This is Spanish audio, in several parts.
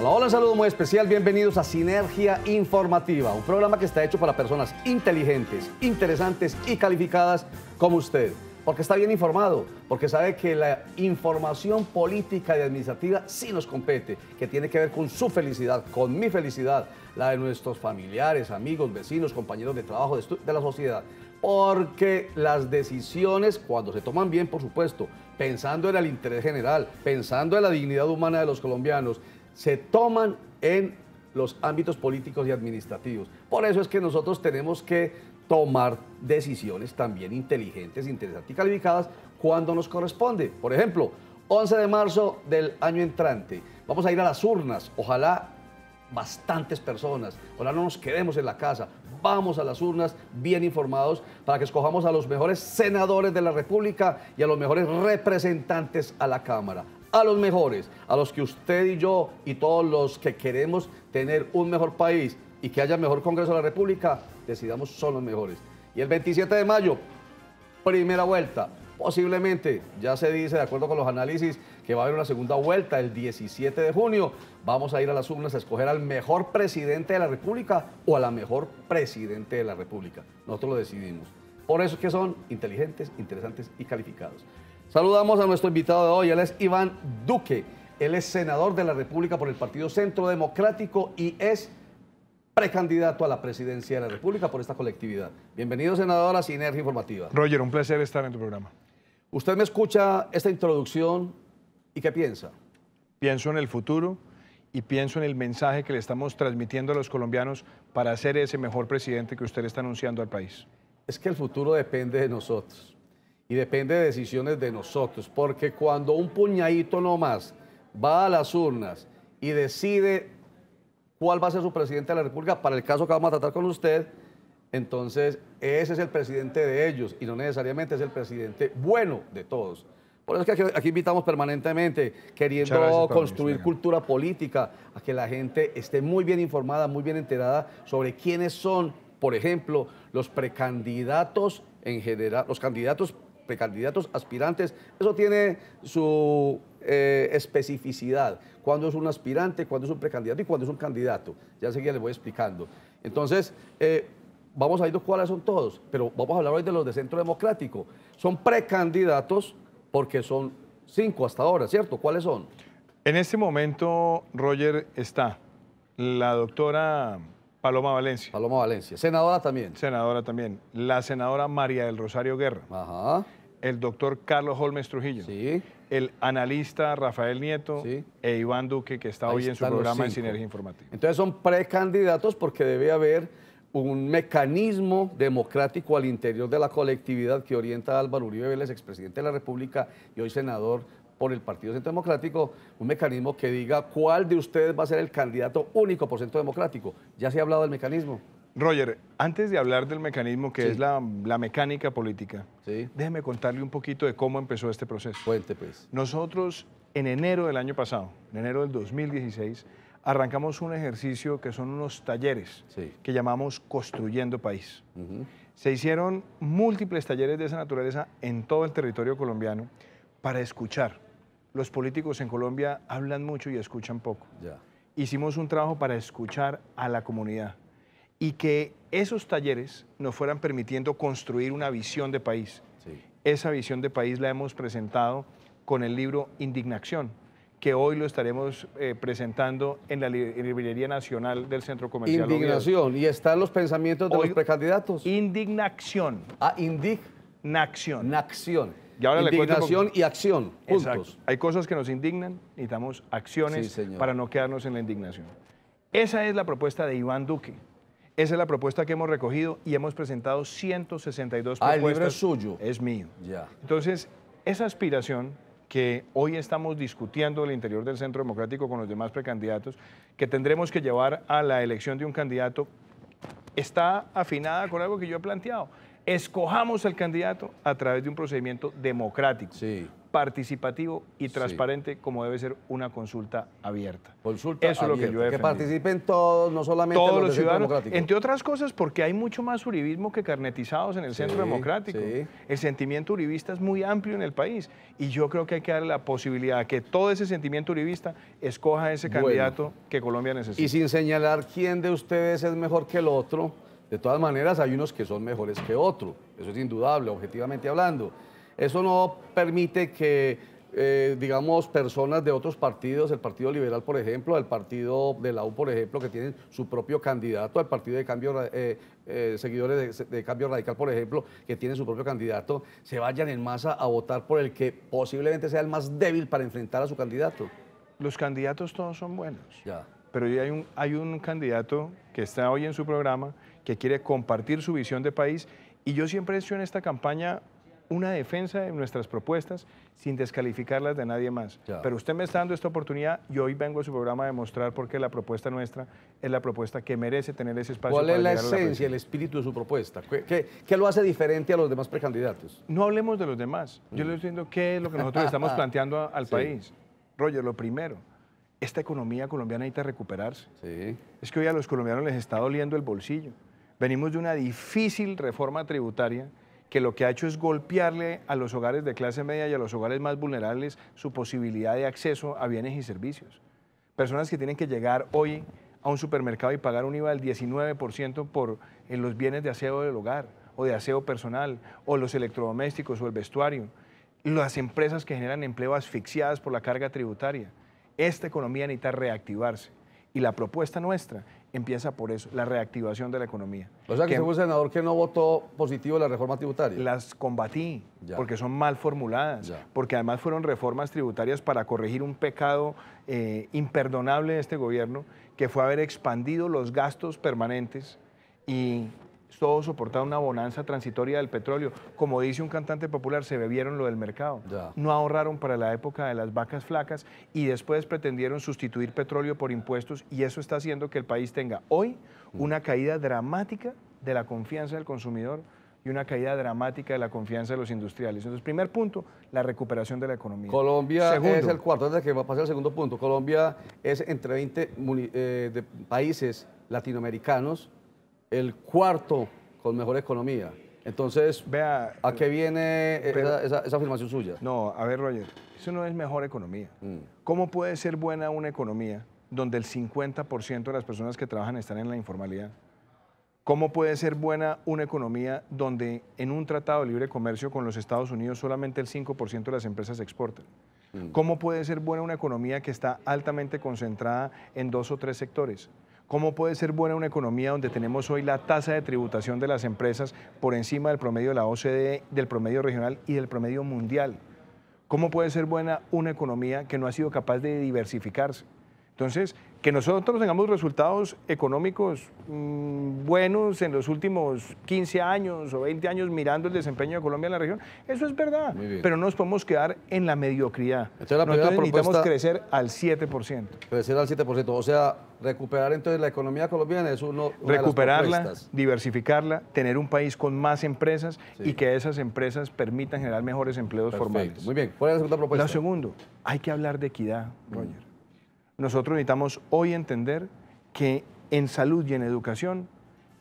Hola, hola, un saludo muy especial, bienvenidos a Sinergia Informativa, un programa que está hecho para personas inteligentes, interesantes y calificadas como usted, porque está bien informado, porque sabe que la información política y administrativa sí nos compete, que tiene que ver con su felicidad, con mi felicidad, la de nuestros familiares, amigos, vecinos, compañeros de trabajo, de la sociedad, porque las decisiones, cuando se toman bien, por supuesto, pensando en el interés general, pensando en la dignidad humana de los colombianos, se toman en los ámbitos políticos y administrativos. Por eso es que nosotros tenemos que tomar decisiones también inteligentes, interesantes y calificadas cuando nos corresponde. Por ejemplo, 11 de marzo del año entrante, vamos a ir a las urnas, ojalá bastantes personas, ojalá no nos quedemos en la casa, vamos a las urnas bien informados para que escojamos a los mejores senadores de la República y a los mejores representantes a la Cámara. A los mejores, a los que usted y yo y todos los que queremos tener un mejor país y que haya mejor Congreso de la República, decidamos son los mejores. Y el 27 de mayo, primera vuelta, posiblemente, ya se dice de acuerdo con los análisis que va a haber una segunda vuelta el 17 de junio, vamos a ir a las urnas a escoger al mejor presidente de la República o a la mejor presidente de la República. Nosotros lo decidimos. Por eso es que son inteligentes, interesantes y calificados. Saludamos a nuestro invitado de hoy, él es Iván Duque, él es senador de la República por el Partido Centro Democrático y es precandidato a la presidencia de la República por esta colectividad. Bienvenido, senador, a Sinergia Informativa. Roger, un placer estar en tu programa. Usted me escucha esta introducción y ¿qué piensa? Pienso en el futuro y pienso en el mensaje que le estamos transmitiendo a los colombianos para ser ese mejor presidente que usted le está anunciando al país. Es que el futuro depende de nosotros. Y depende de decisiones de nosotros, porque cuando un puñadito nomás va a las urnas y decide cuál va a ser su presidente de la República, para el caso que vamos a tratar con usted, entonces ese es el presidente de ellos y no necesariamente es el presidente bueno de todos. Por eso es que aquí invitamos permanentemente, queriendo construir cultura política, a que la gente esté muy bien informada, muy bien enterada sobre quiénes son, por ejemplo, los precandidatos en general, los precandidatos, aspirantes, eso tiene su especificidad. Cuándo es un aspirante, cuándo es un precandidato y cuándo es un candidato. Ya enseguida les voy explicando. Entonces, vamos a ir cuáles son todos, pero vamos a hablar hoy de los de Centro Democrático. Son precandidatos porque son 5 hasta ahora, ¿cierto? ¿Cuáles son? En este momento, Roger, está la doctora Paloma Valencia. Paloma Valencia. Senadora también. Senadora también. La senadora María del Rosario Guerra. Ajá. El doctor Carlos Holmes Trujillo. Sí. El analista Rafael Nieto. Sí. E Iván Duque, que está hoy en su programa en Sinergia Informativa. Entonces son precandidatos porque debe haber un mecanismo democrático al interior de la colectividad que orienta a Álvaro Uribe Vélez, expresidente de la República y hoy senador por el Partido Centro Democrático, un mecanismo que diga cuál de ustedes va a ser el candidato único por Centro Democrático. ¿Ya se ha hablado del mecanismo? Roger, antes de hablar del mecanismo que es la mecánica política, déjeme contarle un poquito de cómo empezó este proceso. Cuente, pues. Nosotros, en enero del año pasado, en enero del 2016, arrancamos un ejercicio que son unos talleres que llamamos Construyendo País. Se hicieron múltiples talleres de esa naturaleza en todo el territorio colombiano para escuchar. Los políticos en Colombia hablan mucho y escuchan poco. Hicimos un trabajo para escuchar a la comunidad y que esos talleres nos fueran permitiendo construir una visión de país. Esa visión de país la hemos presentado con el libro Indignación, que hoy lo estaremos presentando en la Librería Nacional del Centro Comercial. Indignación. ¿Y están los pensamientos de los precandidatos? Indignación. Ah, indignación. Nación. Y ahora indignación y acción, juntos. Exacto. Hay cosas que nos indignan, necesitamos acciones para no quedarnos en la indignación. Esa es la propuesta de Iván Duque. Esa es la propuesta que hemos recogido y hemos presentado 162 propuestas. El libro es suyo. Es mío. Ya. Entonces, esa aspiración que hoy estamos discutiendo al interior del Centro Democrático con los demás precandidatos, que tendremos que llevar a la elección de un candidato, está afinada con algo que yo he planteado. Escojamos al candidato a través de un procedimiento democrático, participativo y transparente como debe ser una consulta abierta. Consulta Eso abierta, es lo que yo he que defendido. participen todos, no solamente Todos los del Centro ciudadanos, Democrático. entre otras cosas porque hay mucho más uribismo que carnetizados en el Centro Democrático. Sí. El sentimiento uribista es muy amplio en el país y yo creo que hay que darle la posibilidad a que todo ese sentimiento uribista escoja ese candidato que Colombia necesita. Y sin señalar quién de ustedes es mejor que el otro, de todas maneras hay unos que son mejores que otros, eso es indudable, objetivamente hablando. Eso no permite que digamos, personas de otros partidos, el Partido Liberal, por ejemplo, el Partido de la U, por ejemplo, que tienen su propio candidato, el Partido de Cambio, seguidores de Cambio Radical, por ejemplo, que tienen su propio candidato, se vayan en masa a votar por el que posiblemente sea el más débil para enfrentar a su candidato. Los candidatos todos son buenos, Ya. pero hay un candidato que está hoy en su programa que quiere compartir su visión de país y yo siempre he hecho en esta campaña una defensa de nuestras propuestas sin descalificarlas de nadie más. Ya. Pero usted me está dando esta oportunidad y hoy vengo a su programa a demostrar por qué la propuesta nuestra es la propuesta que merece tener ese espacio. ¿Cuál para es la llegar a la esencia, presidencia. el espíritu de su propuesta? ¿Qué lo hace diferente a los demás precandidatos? No hablemos de los demás. Yo le estoy diciendo qué es lo que nosotros estamos planteando al país. Roger, lo primero, esta economía colombiana necesita recuperarse. Sí. Es que hoy a los colombianos les está doliendo el bolsillo. Venimos de una difícil reforma tributaria que lo que ha hecho es golpearle a los hogares de clase media y a los hogares más vulnerables su posibilidad de acceso a bienes y servicios. Personas que tienen que llegar hoy a un supermercado y pagar un IVA del 19% por los bienes de aseo del hogar o de aseo personal o los electrodomésticos o el vestuario. Las empresas que generan empleo asfixiadas por la carga tributaria. Esta economía necesita reactivarse y la propuesta nuestra empieza por eso, la reactivación de la economía. O sea que usted fue un senador que no votó positivo la reforma tributaria. Las combatí porque son mal formuladas, Ya. porque además fueron reformas tributarias para corregir un pecado imperdonable de este gobierno, que fue haber expandido los gastos permanentes y todo soportar una bonanza transitoria del petróleo. Como dice un cantante popular, se bebieron lo del mercado. Ya. No ahorraron para la época de las vacas flacas y después pretendieron sustituir petróleo por impuestos y eso está haciendo que el país tenga hoy una caída dramática de la confianza del consumidor y una caída dramática de la confianza de los industriales. Entonces, primer punto, la recuperación de la economía. Colombia Segundo, es el cuarto, antes de que pase al segundo punto. Colombia es entre 20 de países latinoamericanos el cuarto con mejor economía. Entonces, vea, ¿a qué viene pero- esa afirmación suya? no, a ver, Roger, eso no es mejor economía. ¿Cómo puede ser buena una economía donde el 50% de las personas que trabajan están en la informalidad? ¿Cómo puede ser buena una economía donde en un tratado de libre comercio con los Estados Unidos solamente el 5% de las empresas exportan? ¿Cómo puede ser buena una economía que está altamente concentrada en 2 o 3 sectores? ¿Cómo puede ser buena una economía donde tenemos hoy la tasa de tributación de las empresas por encima del promedio de la OCDE, del promedio regional y del promedio mundial? ¿Cómo puede ser buena una economía que no ha sido capaz de diversificarse? Entonces, que nosotros tengamos resultados económicos buenos en los últimos 15 años o 20 años mirando el desempeño de Colombia en la región, eso es verdad, Muy bien. pero no nos podemos quedar en la mediocridad. Entonces, la primera Nosotros necesitamos propuesta- crecer al 7%. Crecer al 7%. O sea, recuperar entonces la economía colombiana es una de las Recuperarla, propuestas. diversificarla, tener un país con más empresas Sí. y que esas empresas permitan generar mejores empleos Perfecto. formales. Muy bien. ¿Cuál es la segunda propuesta? Lo segundo, hay que hablar de equidad, Roger. Nosotros necesitamos hoy entender que en salud y en educación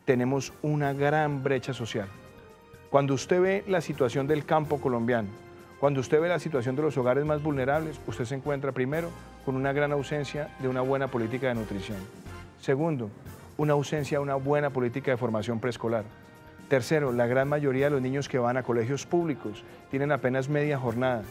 tenemos una gran brecha social. Cuando usted ve la situación del campo colombiano, cuando usted ve la situación de los hogares más vulnerables, usted se encuentra primero con una gran ausencia de una buena política de nutrición. Segundo, una ausencia de una buena política de formación preescolar. Tercero, la gran mayoría de los niños que van a colegios públicos tienen apenas media jornada.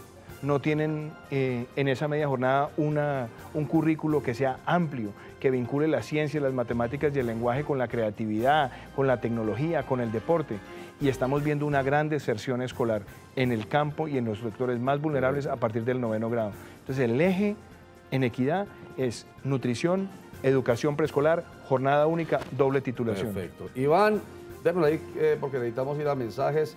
No tienen en esa media jornada un currículo que sea amplio, que vincule la ciencia, las matemáticas y el lenguaje con la creatividad, con la tecnología, con el deporte. Y estamos viendo una gran deserción escolar en el campo y en los sectores más vulnerables a partir del 9º grado. Entonces el eje en equidad es nutrición, educación preescolar, jornada única, doble titulación. Perfecto. Iván, démosle ahí porque necesitamos ir a mensajes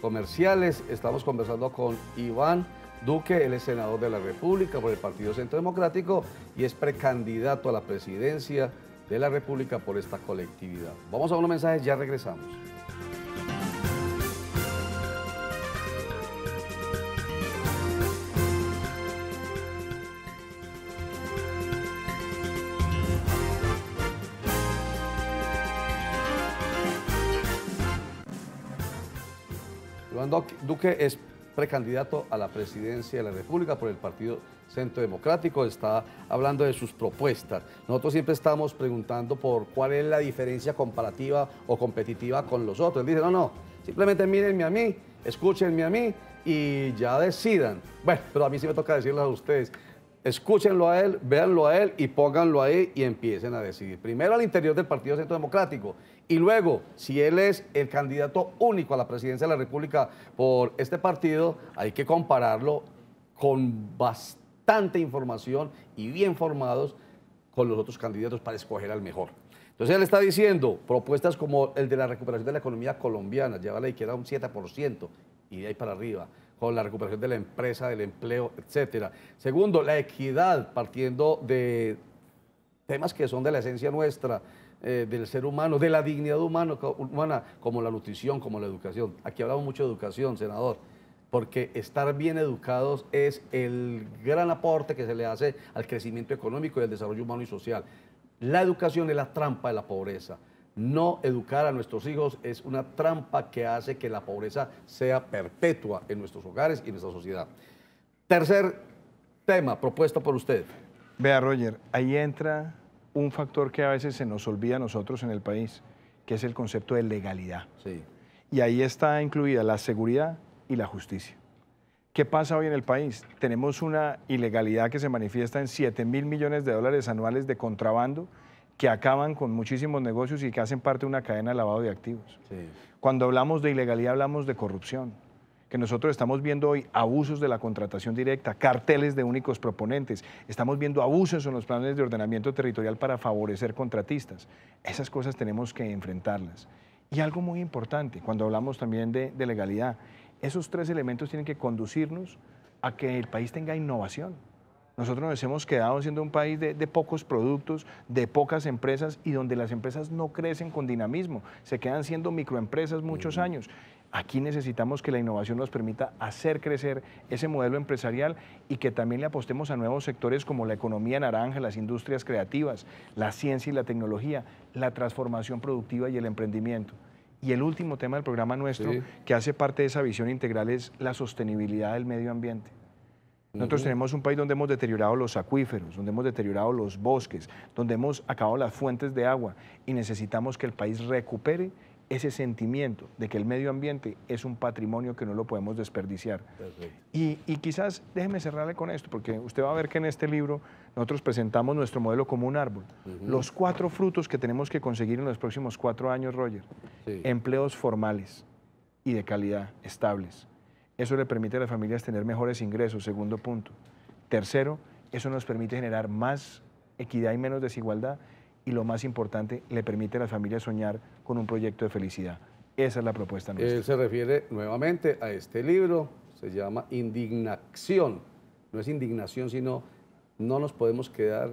comerciales. Estamos conversando con Iván Duque, él es senador de la República por el Partido Centro Democrático y es precandidato a la presidencia de la República por esta colectividad. Vamos a unos mensajes, ya regresamos. Iván Duque es precandidato a la presidencia de la República por el Partido Centro Democrático, está hablando de sus propuestas. Nosotros siempre estamos preguntando por cuál es la diferencia comparativa o competitiva con los otros. Él dice, no, simplemente mírenme a mí, escúchenme a mí y ya decidan. Bueno, pero a mí sí me toca decirles a ustedes, escúchenlo a él, véanlo a él y pónganlo ahí y empiecen a decidir. Primero al interior del Partido Centro Democrático y luego, si él es el candidato único a la presidencia de la República por este partido, hay que compararlo con bastante información y bien formados con los otros candidatos para escoger al mejor. Entonces él está diciendo propuestas como el de la recuperación de la economía colombiana, llevarla a izquierda a un 7% y de ahí para arriba, con la recuperación de la empresa, del empleo, etcétera. Segundo, la equidad, partiendo de temas que son de la esencia nuestra, del ser humano, de la dignidad humana, como la nutrición, como la educación. Aquí hablamos mucho de educación, senador, porque estar bien educados es el gran aporte que se le hace al crecimiento económico y al desarrollo humano y social. La educación es la trampa de la pobreza. No educar a nuestros hijos es una trampa que hace que la pobreza sea perpetua en nuestros hogares y en nuestra sociedad. Tercer tema propuesto por usted. Vea, Roger, ahí entra un factor que a veces se nos olvida a nosotros en el país, que es el concepto de legalidad. Sí. Y ahí está incluida la seguridad y la justicia. ¿Qué pasa hoy en el país? Tenemos una ilegalidad que se manifiesta en 7.000 millones de dólares anuales de contrabando que acaban con muchísimos negocios y que hacen parte de una cadena de lavado de activos. Sí. Cuando hablamos de ilegalidad hablamos de corrupción, que nosotros estamos viendo hoy abusos de la contratación directa, carteles de únicos proponentes, estamos viendo abusos en los planes de ordenamiento territorial para favorecer contratistas. Esas cosas tenemos que enfrentarlas. Y algo muy importante, cuando hablamos también de legalidad, esos tres elementos tienen que conducirnos a que el país tenga innovación. Nosotros nos hemos quedado siendo un país de pocos productos, de pocas empresas y donde las empresas no crecen con dinamismo, se quedan siendo microempresas muchos años. Aquí necesitamos que la innovación nos permita hacer crecer ese modelo empresarial y que también le apostemos a nuevos sectores como la economía naranja, las industrias creativas, la ciencia y la tecnología, la transformación productiva y el emprendimiento. Y el último tema del programa nuestro, que hace parte de esa visión integral, es la sostenibilidad del medio ambiente. Nosotros tenemos un país donde hemos deteriorado los acuíferos, donde hemos deteriorado los bosques, donde hemos acabado las fuentes de agua y necesitamos que el país recupere ese sentimiento de que el medio ambiente es un patrimonio que no lo podemos desperdiciar. Y quizás, déjeme cerrarle con esto, porque usted va a ver que en este libro nosotros presentamos nuestro modelo como un árbol. Los 4 frutos que tenemos que conseguir en los próximos 4 años, Roger. Empleos formales y de calidad, estables. Eso le permite a las familias tener mejores ingresos, segundo punto. Tercero, eso nos permite generar más equidad y menos desigualdad. Y lo más importante, le permite a las familias soñar con un proyecto de felicidad. Esa es la propuesta nuestra. Él se refiere nuevamente a este libro, se llama Indignación. No es indignación, sino no nos podemos quedar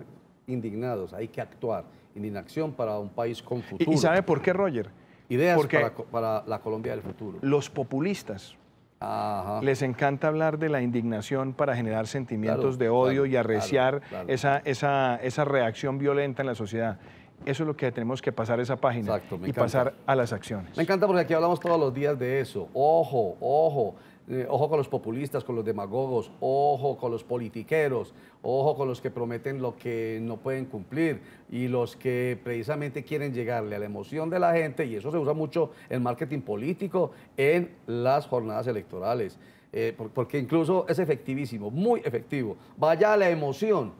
indignados, hay que actuar. Indignación para un país con futuro. ¿Y sabe por qué, Roger? Ideas para la Colombia del futuro. Los populistas les encanta hablar de la indignación para generar sentimientos de odio y arreciar esa reacción violenta en la sociedad. Eso es lo que tenemos que pasar esa página y pasar a las acciones. Me encanta porque aquí hablamos todos los días de eso. Ojo, ojo. Ojo con los populistas, con los demagogos, ojo con los politiqueros, ojo con los que prometen lo que no pueden cumplir y los que precisamente quieren llegarle a la emoción de la gente, y eso se usa mucho en marketing político en las jornadas electorales, porque incluso es efectivísimo, muy efectivo. Vaya a la emoción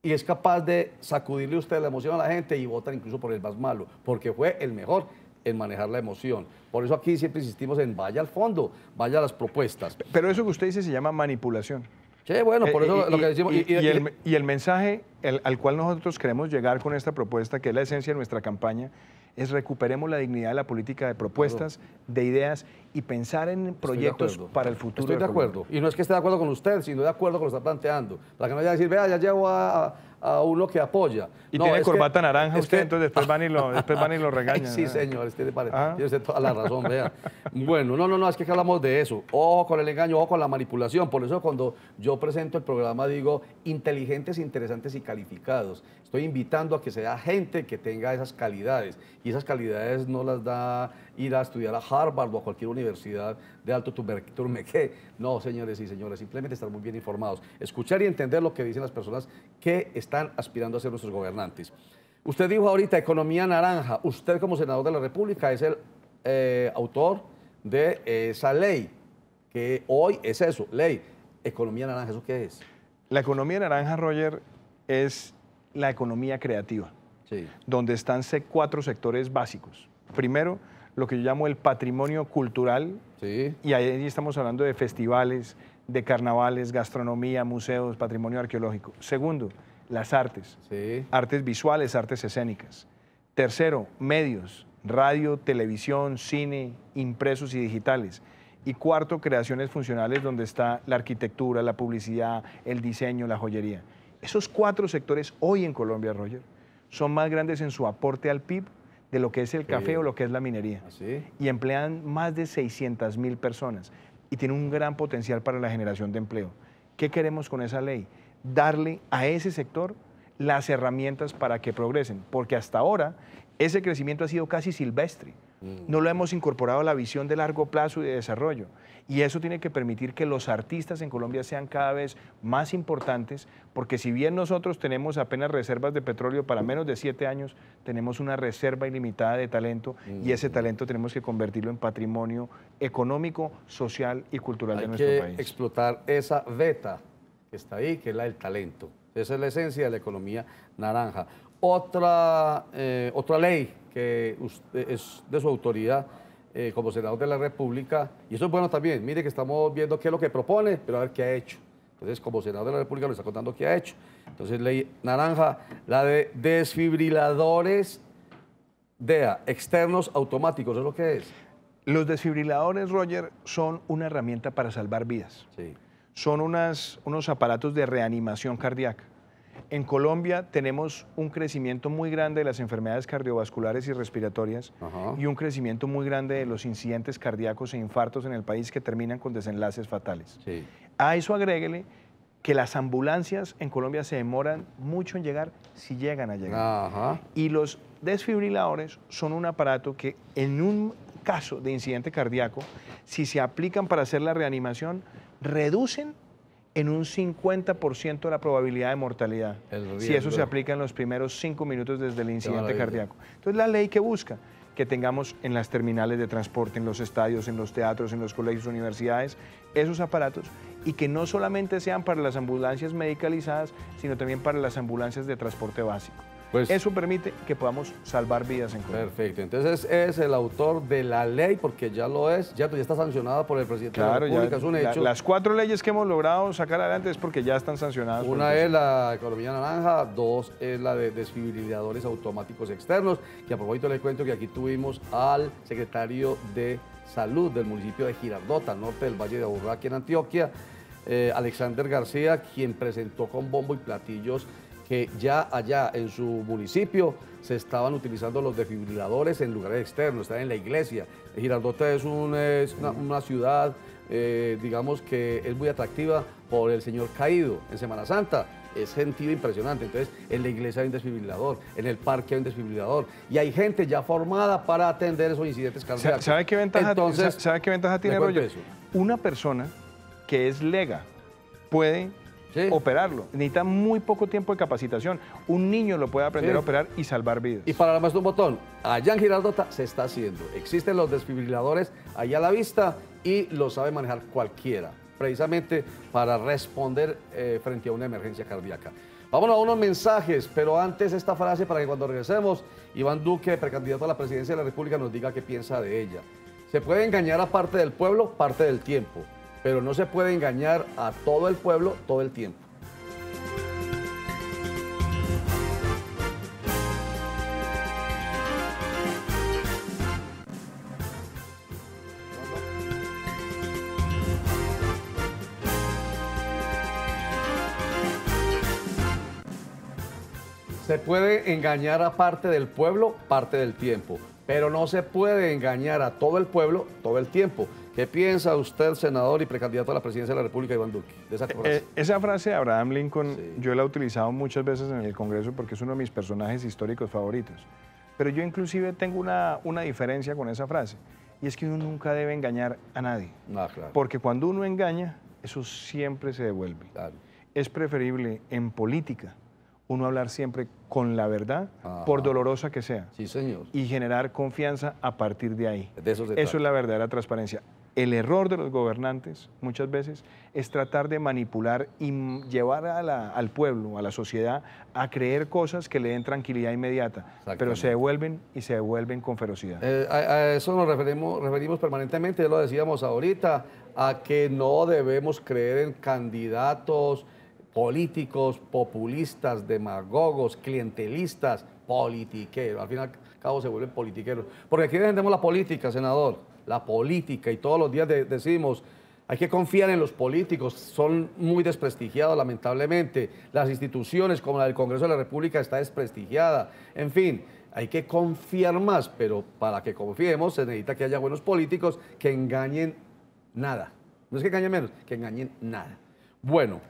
y es capaz de sacudirle usted la emoción a la gente y votar incluso por el más malo, porque fue el mejor en manejar la emoción. Por eso aquí siempre insistimos en vaya al fondo, vaya a las propuestas. Pero eso que usted dice se llama manipulación. Sí, bueno, por eso lo que decimos. Y el mensaje al cual nosotros queremos llegar con esta propuesta, que es la esencia de nuestra campaña, es recuperemos la dignidad de la política de propuestas, de ideas y pensar en proyectos para el futuro. Estoy de acuerdo. Y no es que esté de acuerdo con usted, sino de acuerdo con lo que está planteando. Para que no vaya a decir, vea, ya llevo a a uno que apoya. Y no, tiene es corbata que, naranja es usted, que, entonces después van y lo regañan. sí, ¿no? señor, tiene ¿Ah? usted toda la razón, vea. Bueno, no, es que hablamos de eso. Ojo con el engaño, ojo con la manipulación. Por eso cuando yo presento el programa digo inteligentes, interesantes y calificados. Estoy invitando a que sea gente que tenga esas calidades. Y esas calidades no las da ir a estudiar a Harvard o a cualquier universidad de alto turmequé. No, señores y señores, simplemente estar muy bien informados. Escuchar y entender lo que dicen las personas que están aspirando a ser nuestros gobernantes. Usted dijo ahorita economía naranja. Usted como senador de la República es el autor de esa ley, que hoy es eso, ley. Economía naranja, ¿eso qué es? La economía naranja, Roger, es la economía creativa, Sí. donde están 4 sectores básicos. Primero, lo que yo llamo el patrimonio cultural, Sí. y ahí estamos hablando de festivales, de carnavales, gastronomía, museos, patrimonio arqueológico. Segundo, las artes, Sí. artes visuales, artes escénicas. Tercero, medios, radio, televisión, cine, impresos y digitales. Y cuarto, creaciones funcionales donde está la arquitectura, la publicidad, el diseño, la joyería. Esos 4 sectores hoy en Colombia, Roger, son más grandes en su aporte al PIB de lo que es el café o lo que es la minería. ¿Así? Y emplean más de 600.000 personas y tienen un gran potencial para la generación de empleo. ¿Qué queremos con esa ley? Darle a ese sector las herramientas para que progresen, porque hasta ahora ese crecimiento ha sido casi silvestre. No lo hemos incorporado a la visión de largo plazo y de desarrollo. Y eso tiene que permitir que los artistas en Colombia sean cada vez más importantes, porque si bien nosotros tenemos apenas reservas de petróleo para menos de 7 años, tenemos una reserva ilimitada de talento y ese talento tenemos que convertirlo en patrimonio económico, social y cultural de nuestro Hay país. que explotar esa beta que está ahí, que es la del talento. Esa es la esencia de la economía naranja. Otra ley que es de su autoridad como senador de la República, y eso es bueno también, mire que estamos viendo qué es lo que propone, pero a ver qué ha hecho. Entonces, como senador de la República, nos está contando qué ha hecho. Entonces, ley naranja, la de desfibriladores DEA, externos automáticos, ¿es lo que es? Los desfibriladores, Roger, son una herramienta para salvar vidas. Sí. Son unos aparatos de reanimación cardíaca. En Colombia tenemos un crecimiento muy grande de las enfermedades cardiovasculares y respiratorias y un crecimiento muy grande de los incidentes cardíacos e infartos en el país que terminan con desenlaces fatales. Sí. A eso agréguele que las ambulancias en Colombia se demoran mucho en llegar, si llegan a llegar. Ajá. Y los desfibriladores son un aparato que en un caso de incidente cardíaco, si se aplican para hacer la reanimación, reducen en un 50% la probabilidad de mortalidad, si eso se aplica en los primeros 5 minutos desde el incidente cardíaco. Entonces, la ley que busca que tengamos en las terminales de transporte, en los estadios, en los teatros, en los colegios, universidades, esos aparatos, y que no solamente sean para las ambulancias medicalizadas, sino también para las ambulancias de transporte básico. Pues, eso permite que podamos salvar vidas en Colombia. Perfecto. Entonces es el autor de la ley, porque ya lo es, ya está sancionada por el presidente de la República, es un hecho. Las 4 leyes que hemos logrado sacar adelante es porque ya están sancionadas. Una es la economía naranja, 2 es la de desfibriladores automáticos externos, que a propósito le cuento que aquí tuvimos al secretario de Salud del municipio de Girardota, al norte del Valle de Aburrá, aquí en Antioquia, Alexander García, quien presentó con bombo y platillos que ya allá en su municipio se estaban utilizando los desfibriladores en lugares externos, están en la iglesia. Girardota es una ciudad, digamos que es muy atractiva por el Señor Caído en Semana Santa. Es gentío impresionante. Entonces, en la iglesia hay un desfibrilador, en el parque hay un desfibrilador, y hay gente ya formada para atender esos incidentes cardíacos. ¿Sabe qué ventaja, ¿sabe qué ventaja tiene, Roger? Eso. Una persona que es lega puede operarlo. Necesita muy poco tiempo de capacitación. Un niño lo puede aprender a operar y salvar vidas. Y para más de un botón, allá en Girardota se está haciendo. Existen los desfibriladores allá a la vista y lo sabe manejar cualquiera, precisamente para responder frente a una emergencia cardíaca. Vámonos a unos mensajes, pero antes esta frase para que cuando regresemos, Iván Duque, precandidato a la presidencia de la República, nos diga qué piensa de ella. Se puede engañar a parte del pueblo, parte del tiempo, pero no se puede engañar a todo el pueblo todo el tiempo. Se puede engañar a parte del pueblo, parte del tiempo, pero no se puede engañar a todo el pueblo todo el tiempo. ¿Qué piensa usted, senador y precandidato a la presidencia de la República, Iván Duque, de esa frase? Esa frase de Abraham Lincoln, Sí. yo la he utilizado muchas veces en el Congreso porque es uno de mis personajes históricos favoritos. Pero yo inclusive tengo una diferencia con esa frase, y es que uno nunca debe engañar a nadie. No, claro. Porque cuando uno engaña, eso siempre se devuelve. Claro. Es preferible en política uno hablar siempre con la verdad, Ajá. por dolorosa que sea, Sí, señor. y generar confianza a partir de ahí. De eso se Eso trata. es la verdadera transparencia. El error de los gobernantes muchas veces es tratar de manipular y llevar al pueblo, a la sociedad, a creer cosas que le den tranquilidad inmediata, pero se devuelven y se devuelven con ferocidad. A eso nos referimos permanentemente, ya lo decíamos ahorita, a que no debemos creer en candidatos políticos, populistas, demagogos, clientelistas, politiqueros. Al fin y al cabo se vuelven politiqueros. Porque aquí defendemos la política, senador, la política, y todos los días decimos, hay que confiar en los políticos, son muy desprestigiados lamentablemente. Las instituciones como la del Congreso de la República está desprestigiada. En fin, hay que confiar más, pero para que confiemos se necesita que haya buenos políticos que engañen nada. No es que engañen menos, que engañen nada. Bueno,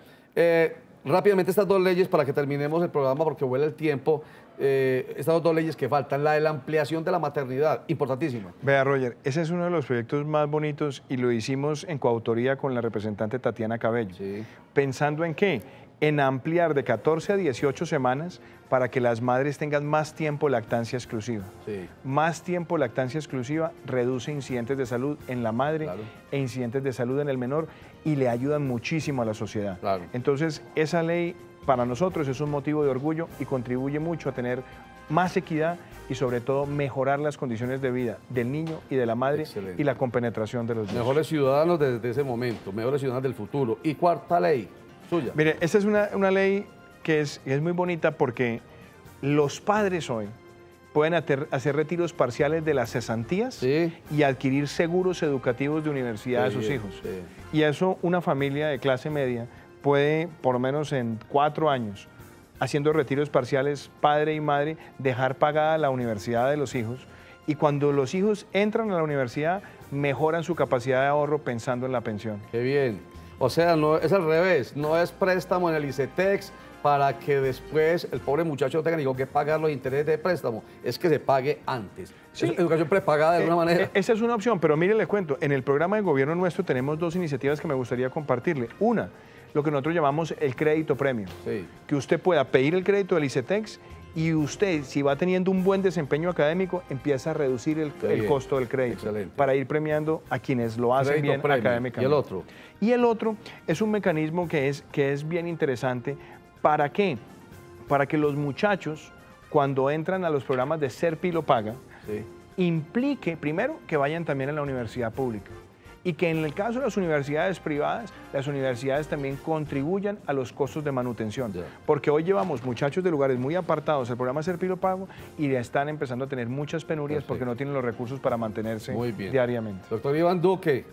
rápidamente estas dos leyes para que terminemos el programa porque vuela el tiempo. Estas dos leyes que faltan, la de la ampliación de la maternidad, importantísima. Vea, Roger, ese es uno de los proyectos más bonitos y lo hicimos en coautoría con la representante Tatiana Cabello. Sí. ¿Pensando en qué? En ampliar de 14 a 18 semanas para que las madres tengan más tiempo de lactancia exclusiva. Sí. Más tiempo de lactancia exclusiva reduce incidentes de salud en la madre, Claro. e incidentes de salud en el menor, y le ayudan muchísimo a la sociedad. Claro. Entonces, esa ley para nosotros es un motivo de orgullo y contribuye mucho a tener más equidad y sobre todo mejorar las condiciones de vida del niño y de la madre. Excelente. Y la compenetración de los dos. Mejores ciudadanos desde ese momento, mejores ciudadanos del futuro. Y cuarta ley, suya. Mire, esta es una ley que es muy bonita porque los padres hoy pueden hacer retiros parciales de las cesantías Sí. y adquirir seguros educativos de universidad a Sí, sus hijos. sí. Y eso una familia de clase media puede, por lo menos en 4 años, haciendo retiros parciales, padre y madre, dejar pagada la universidad de los hijos. Y cuando los hijos entran a la universidad, mejoran su capacidad de ahorro pensando en la pensión. Qué bien. O sea, no, es al revés, no es préstamo en el ICETEX para que después el pobre muchacho no tenga ni con qué pagar los intereses de préstamo, es que se pague antes. Sí. Es educación prepagada de alguna manera. Esa es una opción, pero mire, le cuento, en el programa de gobierno nuestro tenemos 2 iniciativas que me gustaría compartirle. Una, lo que nosotros llamamos el crédito premio. Sí. Que usted pueda pedir el crédito del ICETEX y usted, si va teniendo un buen desempeño académico, empieza a reducir el bien. costo del crédito. Excelente. Para ir premiando a quienes lo hacen Crédito bien premio. académicamente. ¿Y el otro? Y el otro es un mecanismo que es bien interesante. ¿Para qué? Para que los muchachos, cuando entran a los programas de Serpi lo paga, Sí. implique, primero, que vayan también a la universidad pública. Y que en el caso de las universidades privadas, las universidades también contribuyan a los costos de manutención. Ya. Porque hoy llevamos muchachos de lugares muy apartados al programa Serpi lo pago y ya están empezando a tener muchas penurias Perfecto. porque no tienen los recursos para mantenerse Muy bien. diariamente. Doctor Iván Duque,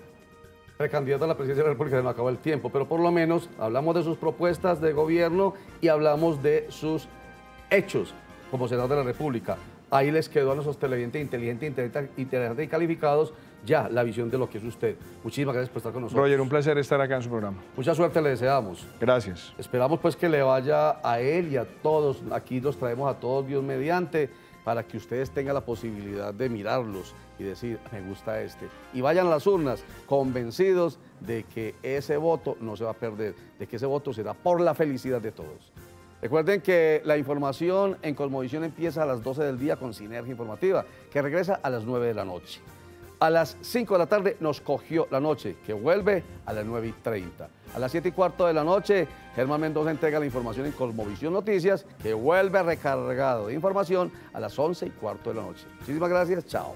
precandidato a la presidencia de la República, se me acabó el tiempo, pero por lo menos hablamos de sus propuestas de gobierno y hablamos de sus hechos como senador de la República. Ahí les quedó a nuestros televidentes inteligentes y calificados ya la visión de lo que es usted. Muchísimas gracias por estar con nosotros. Roger, un placer estar acá en su programa. Mucha suerte le deseamos. Gracias. Esperamos pues que le vaya a él y a todos, aquí los traemos a todos Dios mediante, para que ustedes tengan la posibilidad de mirarlos y decir, me gusta este. Y vayan a las urnas convencidos de que ese voto no se va a perder, de que ese voto será por la felicidad de todos. Recuerden que la información en Cosmovisión empieza a las 12 del día con Sinergia Informativa, que regresa a las 9 de la noche. A las 5 de la tarde nos cogió la noche, que vuelve a las 9:30. A las 7:15 de la noche, Germán Mendoza entrega la información en Cosmovisión Noticias, que vuelve recargado de información a las 11:15 de la noche. Muchísimas gracias, chao.